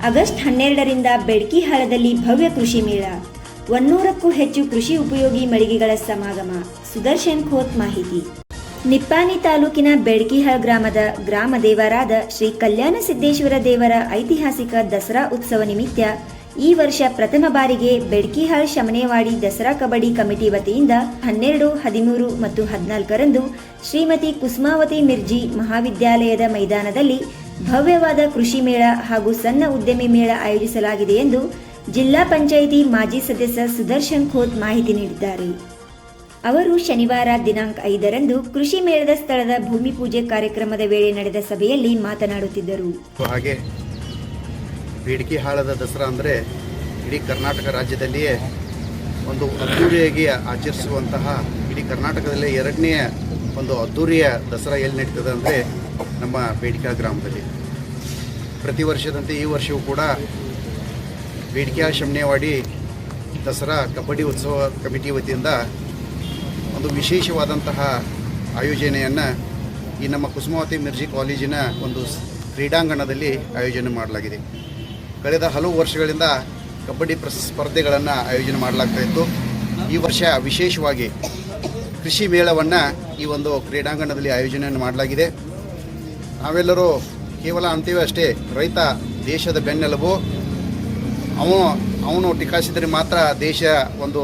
August 12ರಿಂದ ಬೆಡ್ಕಿಹಾಳದಲ್ಲಿ ಭವ್ಯ ಕೃಷಿ ಮೇಳ, 100ಕ್ಕೂ ಹೆಚ್ಚು ಕೃಷಿ ಉಪಯೋಗಿ ಮಳಿಗೆಗಳ ಸಮಾಗಮ. ಸುದರ್ಶನ್ ಖೋತ್ ಮಾಹಿತಿ. ನಿಪ್ಪಾಣಿ ತಾಲೂಕಿನ ಬೆಡ್ಕಿಹಾಳ್ ಗ್ರಾಮದ ಗ್ರಾಮ ದೇವರಾದ ಶ್ರೀ ಕಲ್ಯಾಣ ಸಿದ್ದೇಶ್ವರ ದೇವರ ಐತಿಹಾಸಿಕ ದಸರಾ ಉತ್ಸವ ನಿಮಿತ್ತ ಈ ವರ್ಷ ಪ್ರಥಮ ಬಾರಿಗೆ ಬೆಡ್ಕಿಹಾಳ್ ಶಮನೇವಾಡಿ ದಸರಾ ಕಬಡ್ಡಿ ಕಮಿಟಿ ವತಿಯಿಂದ 12, 13 ಮತ್ತು 14ರಂದು ಶ್ರೀಮತಿ ಕುಸುಮಾವತಿ ಮಿರ್ಜಿ ಮಹಾವಿದ್ಯಾಲಯದ ಮೈದಾನದಲ್ಲಿ ಭವ್ಯವಾದ ಕೃಷಿ ಮೇಳ ಹಾಗೂ ಸಣ್ಣ ಉದ್ಯಮಿ ಮೇಳ ಆಯೋಜಿಸಲಾಗಿದೆ ಎಂದು ಜಿಲ್ಲಾ ಪಂಚಾಯಿತಿ ಮಾಜಿ ಸದಸ್ಯ ಸುದರ್ಶನ್ ಖೋತ್ ಮಾಹಿತಿ ನೀಡಿದ್ದಾರೆ. ಅವರು ಶನಿವಾರ ದಿನಾಂಕ 5ರಂದು ಕೃಷಿ ಮೇಳದ ಸ್ಥಳದ ಭೂಮಿ ಪೂಜೆ ಕಾರ್ಯಕ್ರಮದ ವೇಳೆ ನಡೆದ ಸಭೆಯಲ್ಲಿ ಮಾತನಾಡುತ್ತಿದ್ದರು. ಹಾಗೆ ಬೇಡಿಕೆಹಾಳದ ದಸರಾ ಅಂದರೆ ಇಡೀ ಕರ್ನಾಟಕ ರಾಜ್ಯದಲ್ಲಿಯೇ ಒಂದು ಅದ್ದೂರಿಯಾಗಿ ಆಚರಿಸುವಂತಹ, ಇಡೀ ಕರ್ನಾಟಕದಲ್ಲೇ ಎರಡನೆಯ ಒಂದು ಅದ್ದೂರಿಯ ದಸರಾ ಎಲ್ಲಿ ನಡೀತದೆ ಅಂದರೆ ನಮ್ಮ ಬೇಡಿಕೆಹಾಳ್ ಗ್ರಾಮದಲ್ಲಿ. ಪ್ರತಿ ವರ್ಷದಂತೆ ಈ ವರ್ಷವೂ ಕೂಡ ಬೇಡಿಕೆಹಾಳ್ ಶಮನೇವಾಡಿ ದಸರಾ ಕಬಡ್ಡಿ ಉತ್ಸವ ಕಮಿಟಿ ವತಿಯಿಂದ ಒಂದು ವಿಶೇಷವಾದಂತಹ ಆಯೋಜನೆಯನ್ನು ಈ ನಮ್ಮ ಕುಸುಮಾವತಿ ಮಿರ್ಜಿ ಕಾಲೇಜಿನ ಒಂದು ಕ್ರೀಡಾಂಗಣದಲ್ಲಿ ಆಯೋಜನೆ ಮಾಡಲಾಗಿದೆ. ಕಳೆದ ಹಲವು ವರ್ಷಗಳಿಂದ ಕಬಡ್ಡಿ ಸ್ಪರ್ಧೆಗಳನ್ನು ಆಯೋಜನೆ ಮಾಡಲಾಗ್ತಾಯಿತ್ತು. ಈ ವರ್ಷ ವಿಶೇಷವಾಗಿ ಕೃಷಿ ಮೇಳವನ್ನು ಈ ಒಂದು ಕ್ರೀಡಾಂಗಣದಲ್ಲಿ ಆಯೋಜನೆಯನ್ನು ಮಾಡಲಾಗಿದೆ. ನಾವೆಲ್ಲರೂ ಕೇವಲ ಅಂತೀವಿ ಅಷ್ಟೇ, ರೈತ ದೇಶದ ಬೆನ್ನೆಲುಬು, ಅವನು ಟಿಕಾಸಿದರೆ ಮಾತ್ರ ದೇಶ ಒಂದು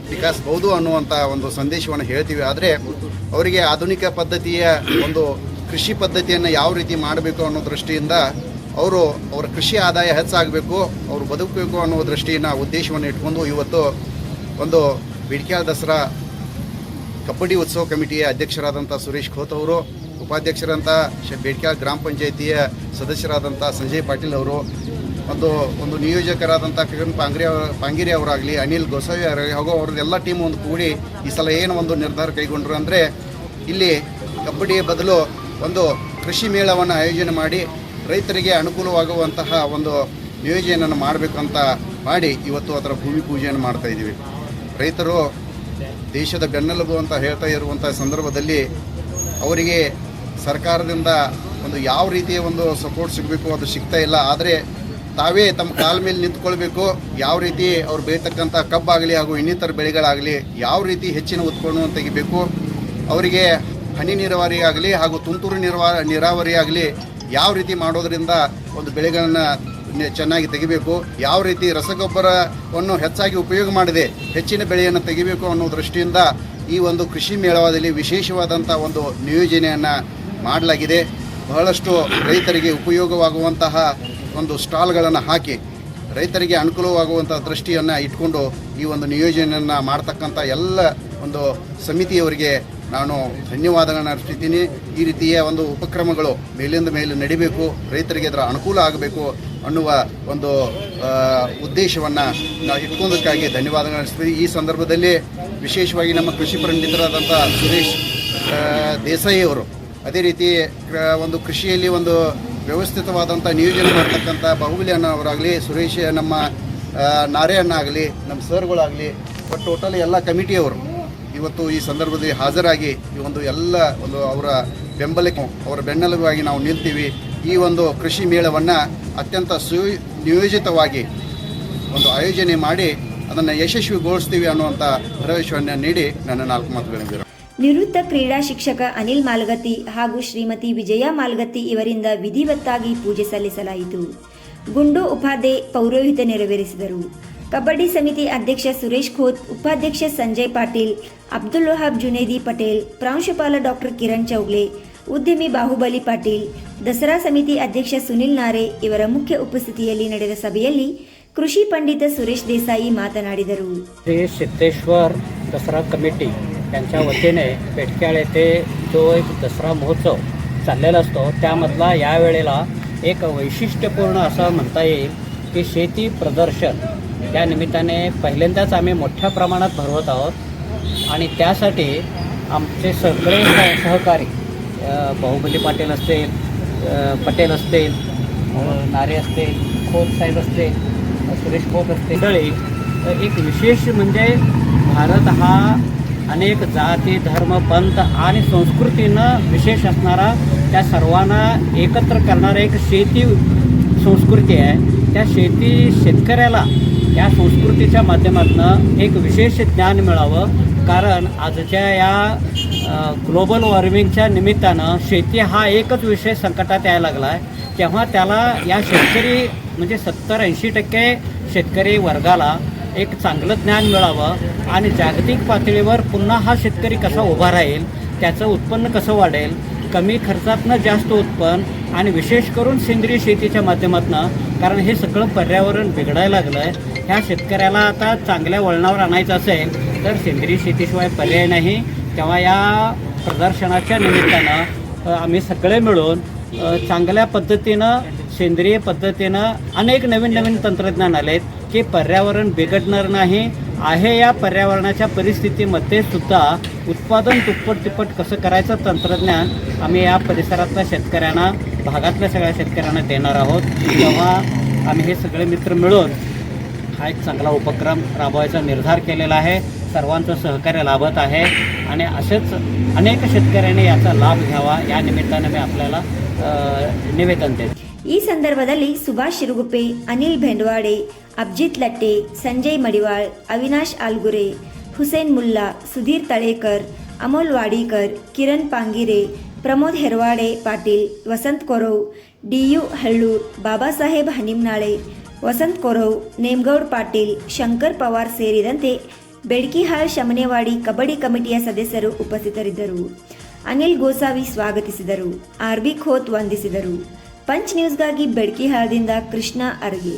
ಟಿಕಾಸಬಹುದು ಅನ್ನುವಂಥ ಒಂದು ಸಂದೇಶವನ್ನು ಹೇಳ್ತೀವಿ. ಆದರೆ ಅವರಿಗೆ ಆಧುನಿಕ ಪದ್ಧತಿಯ ಒಂದು ಕೃಷಿ ಪದ್ಧತಿಯನ್ನು ಯಾವ ರೀತಿ ಮಾಡಬೇಕು ಅನ್ನೋ ದೃಷ್ಟಿಯಿಂದ ಅವರ ಕೃಷಿ ಆದಾಯ ಹೆಚ್ಚಾಗಬೇಕು, ಅವರು ಬದುಕಬೇಕು ಅನ್ನೋ ದೃಷ್ಟಿಯನ್ನು ಉದ್ದೇಶವನ್ನು ಇಟ್ಕೊಂಡು ಇವತ್ತು ಒಂದು ಬೇಡಿಕೆಹಾಳ್ ದಸರಾ ಕಬಡ್ಡಿ ಉತ್ಸವ ಕಮಿಟಿಯ ಅಧ್ಯಕ್ಷರಾದಂಥ ಸುರೇಶ್ ಖೋತ್ ಅವರು, ಉಪಾಧ್ಯಕ್ಷರಂಥ ಬೇಡಿಕೆಹಾಳ್ ಗ್ರಾಮ ಪಂಚಾಯಿತಿಯ ಸದಸ್ಯರಾದಂಥ ಸಂಜಯ್ ಪಾಟೀಲ್ ಅವರು, ಒಂದು ನಿಯೋಜಕರಾದಂಥ ಕಿರಣ್ ಪಾಂಗಿರಿ ಅವರಾಗಲಿ, ಅನಿಲ್ ಗೋಸಾವಿ ಅವರಾಗಲಿ ಹಾಗೂ ಅವ್ರದ್ದೆಲ್ಲ ಟೀಮ್ ಒಂದು ಕೂಡಿ ಈ ಸಲ ಏನು ಒಂದು ನಿರ್ಧಾರ ಕೈಗೊಂಡ್ರು ಅಂದರೆ ಇಲ್ಲಿ ಕಬಡ್ಡಿಯ ಬದಲು ಒಂದು ಕೃಷಿ ಮೇಳವನ್ನು ಆಯೋಜನೆ ಮಾಡಿ ರೈತರಿಗೆ ಅನುಕೂಲವಾಗುವಂತಹ ಒಂದು ನಿಯೋಜನೆಯನ್ನು ಮಾಡಬೇಕಂತ ಮಾಡಿ ಇವತ್ತು ಅದರ ಭೂಮಿ ಪೂಜೆಯನ್ನು ಮಾಡ್ತಾಯಿದ್ದೀವಿ. ರೈತರು ದೇಶದ ಬೆನ್ನೆಲುಬು ಅಂತ ಹೇಳ್ತಾ ಇರುವಂಥ ಸಂದರ್ಭದಲ್ಲಿ ಅವರಿಗೆ ಸರ್ಕಾರದಿಂದ ಒಂದು ಯಾವ ರೀತಿಯ ಒಂದು ಸಪೋರ್ಟ್ ಸಿಗಬೇಕು ಅದು ಸಿಗ್ತಾ ಇಲ್ಲ. ಆದರೆ ತಾವೇ ತಮ್ಮ ಕಾಲ ಮೇಲೆ ನಿಂತ್ಕೊಳ್ಬೇಕು, ಯಾವ ರೀತಿ ಅವ್ರು ಬೆಳೀತಕ್ಕಂಥ ಕಬ್ಬಾಗಲಿ ಹಾಗೂ ಇನ್ನಿತರ ಬೆಳೆಗಳಾಗಲಿ ಯಾವ ರೀತಿ ಹೆಚ್ಚಿನ ಉತ್ಪನ್ನವನ್ನು ತೆಗಿಬೇಕು, ಅವರಿಗೆ ಹನಿ ನೀರಾವರಿ ಆಗಲಿ ಹಾಗೂ ತುಂತುರು ನೀರಾವರಿ ಆಗಲಿ ಯಾವ ರೀತಿ ಮಾಡೋದರಿಂದ ಒಂದು ಬೆಳೆಗಳನ್ನು ಚೆನ್ನಾಗಿ ತೆಗಿಬೇಕು, ಯಾವ ರೀತಿ ರಸಗೊಬ್ಬರವನ್ನು ಹೆಚ್ಚಾಗಿ ಉಪಯೋಗ ಮಾಡದೆ ಹೆಚ್ಚಿನ ಬೆಳೆಯನ್ನು ತೆಗಿಬೇಕು ಅನ್ನೋ ದೃಷ್ಟಿಯಿಂದ ಈ ಒಂದು ಕೃಷಿ ಮೇಳದಲ್ಲಿ ವಿಶೇಷವಾದಂಥ ಒಂದು ನಿಯೋಜನೆಯನ್ನು ಮಾಡಲಾಗಿದೆ. ಬಹಳಷ್ಟು ರೈತರಿಗೆ ಉಪಯೋಗವಾಗುವಂತಹ ಒಂದು ಸ್ಟಾಲ್ಗಳನ್ನು ಹಾಕಿ ರೈತರಿಗೆ ಅನುಕೂಲವಾಗುವಂಥ ದೃಷ್ಟಿಯನ್ನು ಇಟ್ಕೊಂಡು ಈ ಒಂದು ನಿಯೋಜನೆಯನ್ನು ಮಾಡ್ತಕ್ಕಂಥ ಎಲ್ಲ ಒಂದು ಸಮಿತಿಯವರಿಗೆ ನಾನು ಧನ್ಯವಾದಗಳನ್ನು ಅರ್ಪಿಸ್ತೀನಿ. ಈ ರೀತಿಯ ಒಂದು ಉಪಕ್ರಮಗಳು ಮೇಲಿಂದ ಮೇಲೆ ನಡಿಬೇಕು, ರೈತರಿಗೆ ಅದರ ಅನುಕೂಲ ಆಗಬೇಕು ಅನ್ನುವ ಒಂದು ಉದ್ದೇಶವನ್ನು ನಾವು ಇಟ್ಕೊಂಡಕ್ಕಾಗಿ ಧನ್ಯವಾದಗಳನ್ನು ಅರ್ಪಿಸ್ತೀವಿ. ಈ ಸಂದರ್ಭದಲ್ಲಿ ವಿಶೇಷವಾಗಿ ನಮ್ಮ ಕೃಷಿ ಪಂಡಿತರಾದಂಥ ಸುರೇಶ್ ದೇಸಾಯಿ ಅವರು, ಅದೇ ರೀತಿ ಒಂದು ಕೃಷಿಯಲ್ಲಿ ಒಂದು ವ್ಯವಸ್ಥಿತವಾದಂಥ ನಿಯೋಜನೆ ಮಾಡ್ತಕ್ಕಂಥ ಬಾಹುಬಲಿ ಅಣ್ಣ ಅವರಾಗಲಿ, ಸುರೇಶ್ ನಮ್ಮ ನಾರೇ ಅಣ್ಣ ಆಗಲಿ, ನಮ್ಮ ಸರ್ಗಳಾಗಲಿ, ಟೋಟಲ್ ಎಲ್ಲ ಕಮಿಟಿಯವರು ಇವತ್ತು ಈ ಸಂದರ್ಭದಲ್ಲಿ ಹಾಜರಾಗಿ ಈ ಒಂದು ಎಲ್ಲ ಒಂದು ಅವರ ಬೆಂಬಲಕ್ಕೆ ಅವರ ಬೆನ್ನೆಲುಬಾಗಿ ನಾವು ನಿಲ್ತೀವಿ. ಈ ಒಂದು ಕೃಷಿ ಮೇಳವನ್ನು ಅತ್ಯಂತ ನಿಯೋಜಿತವಾಗಿ ಒಂದು ಆಯೋಜನೆ ಮಾಡಿ ಅದನ್ನು ಯಶಸ್ವಿಗೊಳಿಸ್ತೀವಿ ಅನ್ನುವಂಥ ಭರವಸೆಯನ್ನು ನೀಡಿ ನನ್ನ 4 ಮಾತುಗಳಿಂದ ನಿವೃತ್ತ ಕ್ರೀಡಾ ಶಿಕ್ಷಕ ಅನಿಲ್ ಮಾಲ್ಗತ್ತಿ ಹಾಗೂ ಶ್ರೀಮತಿ ವಿಜಯ ಮಾಲ್ಗತ್ತಿ ಇವರಿಂದ ವಿಧಿವತ್ತಾಗಿ ಪೂಜೆ ಸಲ್ಲಿಸಲಾಯಿತು. ಗುಂಡು ಉಪಾಧ್ಯಾಯ ಪೌರೋಹಿತ್ಯ ನೆರವೇರಿಸಿದರು. ಕಬಡ್ಡಿ ಸಮಿತಿ ಅಧ್ಯಕ್ಷ ಸುರೇಶ್ ಖೋತ್, ಉಪಾಧ್ಯಕ್ಷ ಸಂಜಯ್ ಪಾಟೀಲ್, ಅಬ್ದುಲ್ ವಹಾಬ್ ಜುನೇದಿ ಪಟೇಲ್, ಪ್ರಾಂಶುಪಾಲ ಡಾಕ್ಟರ್ ಕಿರಣ್ ಚೌಗ್ಲೆ, ಉದ್ಯಮಿ ಬಾಹುಬಲಿ ಪಾಟೀಲ್, ದಸರಾ ಸಮಿತಿ ಅಧ್ಯಕ್ಷ ಸುನಿಲ್ ನಾರೆ ಇವರ ಮುಖ್ಯ ಉಪಸ್ಥಿತಿಯಲ್ಲಿ ನಡೆದ ಸಭೆಯಲ್ಲಿ कृषी पंडित सुरेश देसाई मातनाडिदरू. श्री सिद्धेश्वर दसरा कमिटी यांच्या वतीने बेटक्याळ येथे जो एक दसरा महोत्सव चाललेला असतो त्यामधला यावेळेला एक वैशिष्ट्यपूर्ण असं म्हणता येईल की शेती प्रदर्शन या निमित्ताने पहिल्यांदाच आम्ही मोठ्या प्रमाणात भरवत आहोत आणि त्यासाठी आमचे सगळे सहकारी बाहुबली पाटील असतील, पटेल असतील, नारे असतील, खोत साहेब असतील, सुरेश खोत असतील, एक विशेष म्हणजे भारत हा अनेक जाती धर्म पंथ आणि संस्कृतीनं विशेष असणारा त्या सर्वांना एकत्र करणारा एक शेती संस्कृती आहे त्या शेतकऱ्याला या संस्कृतीच्या माध्यमातून एक विशेष ज्ञान मिळावं. कारण आजच्या या ग्लोबल वॉर्मिंगच्या निमित्तानं शेती हा एकच विषय संकटात यायला लागला आहे. तेव्हा त्याला या शेतकरी म्हणजे 70-80% शेतकरी वर्गाला एक चांगलं ज्ञान मिळावं आणि जागतिक पातळीवर पुन्हा हा शेतकरी कसा उभा राहील, त्याचं उत्पन्न कसं वाढेल, कमी खर्चातनं जास्त उत्पन्न आणि विशेष करून सेंद्रिय शेतीच्या माध्यमातून. कारण हे सगळं पर्यावरण बिघडायला लागलं आहे. ह्या शेतकऱ्याला आता चांगल्या वळणावर आणायचं असेल तर सेंद्रिय शेतीशिवाय पर्याय नाही. तेव्हा या प्रदर्शनाच्या निमित्तानं आम्ही सगळे मिळून चांगल्या पद्धतीनं सेंद्रिय पद्धतीनं अनेक नवीन तंत्रज्ञान आलेत की पर्यावरण बिघडणार नाही आहे. या पर्यावरणाच्या परिस्थितीमध्ये सुद्धा उत्पादन तिप्पट कसं करायचं तंत्रज्ञान आम्ही या परिसरातल्या शेतकऱ्यांना, भागातल्या सगळ्या शेतकऱ्यांना देणार आहोत. तेव्हा आम्ही हे सगळे मित्र मिळून हा एक चांगला उपक्रम राबवायचा निर्धार केलेला आहे. सर्वांचं सहकार्य लाभत आहे आणि असेच अनेक शेतकऱ्यांनी याचा लाभ घ्यावा या निमित्ताने मी आपल्याला ನಿವೇದನೆ देते. ಈ ಸಂದರ್ಭದಲ್ಲಿ ಸುಭಾಷ್ ಶಿರುಗುಪ್ಪೆ, ಅನಿಲ್ ಬೆಂಡವಾಡೆ, ಅಬ್ಜಿತ್ ಲಟ್ಟೆ, ಸಂಜಯ್ ಮಡಿವಾಳ್, ಅವಿನಾಶ್ ಆಲ್ಗುರೆ, ಹುಸೇನ್ ಮುಲ್ಲಾ, ಸುಧೀರ್ ತಳೇಕರ್, ಅಮೋಲ್ ವಾಡೀಕರ್, ಕಿರಣ್ ಪಾಂಗಿರೆ, ಪ್ರಮೋದ್ ಹೆರವಾಡೆ ಪಾಟೀಲ್, ವಸಂತ್ ಕೊರವ್, ಡಿಯು ಹಳ್ಳೂರ್, ಬಾಬಾಸಾಹೇಬ್ ಹನಿಮ್ನಾಳೆ, ವಸಂತ್ ಕೊರವ್, ನೇಮಗೌಡ್ ಪಾಟೀಲ್, ಶಂಕರ್ ಪವಾರ್ ಸೇರಿದಂತೆ ಬೆಡ್ಕಿಹಾಳ್ ಶಮನೆವಾಡಿ ಕಬಡ್ಡಿ ಕಮಿಟಿಯ ಸದಸ್ಯರು ಉಪಸ್ಥಿತರಿದ್ದರು. ಅನಿಲ್ ಗೋಸಾವಿ ಸ್ವಾಗತಿಸಿದರು. ಆರ್ ಬಿ ಖೋತ್ ವಂದಿಸಿದರು. ಪಂಚ್ ನ್ಯೂಸ್ಗಾಗಿ ಬೆಡ್ಕಿಹಾಳದಿಂದ ಕೃಷ್ಣ ಅರ್ಗೆ.